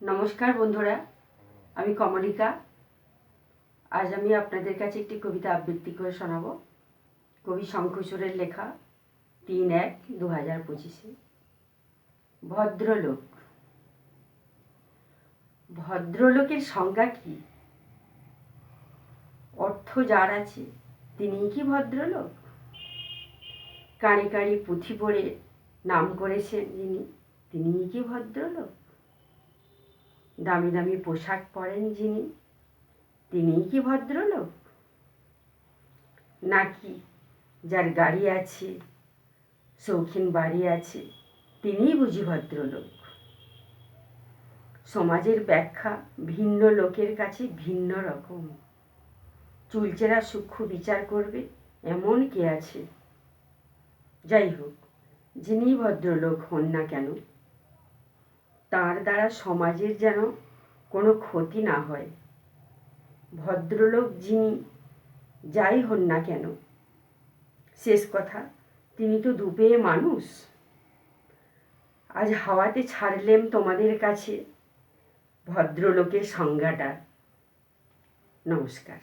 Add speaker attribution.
Speaker 1: নমস্কার বন্ধুরা, আমি কমলিকা। আজ আমি আপনাদের কাছে একটি কবিতা আবৃত্তি করে শোনাব। কবি শঙ্খচূড়ের লেখা ৩-১-২০২৫। ভদ্রলোক। ভদ্রলোকের সংজ্ঞা কি? অর্থ যার আছে তিনিই কি ভদ্রলোক? কাঁড়ি কাঁড়ি পুঁথি পড়ে নাম করেছেন যিনি, তিনিই কি ভদ্রলোক? দামি দামি পোশাক পরেন যিনি, তিনিই কি ভদ্রলোক? নাকি যার গাড়ি আছে, শৌখিন বাড়ি আছে, তিনিই বুঝি ভদ্রলোক? সমাজের ব্যাখ্যা ভিন্ন লোকের কাছে ভিন্ন রকম। চুলচেরা সূক্ষ্ম বিচার করবে এমন কে আছে? যাই হোক, যিনি ভদ্রলোক হন না কেন, তার দ্বারা সমাজের যেন কোনো ক্ষতি না হয়। ভদ্রলোক যিনি যাই হন না কেন, শেষ কথা তিনি তো দুপেয়ে মানুষ। আজ হাওয়াতে ছাড়লেম তোমাদের কাছে ভদ্রলোকের সংজ্ঞাটা। নমস্কার।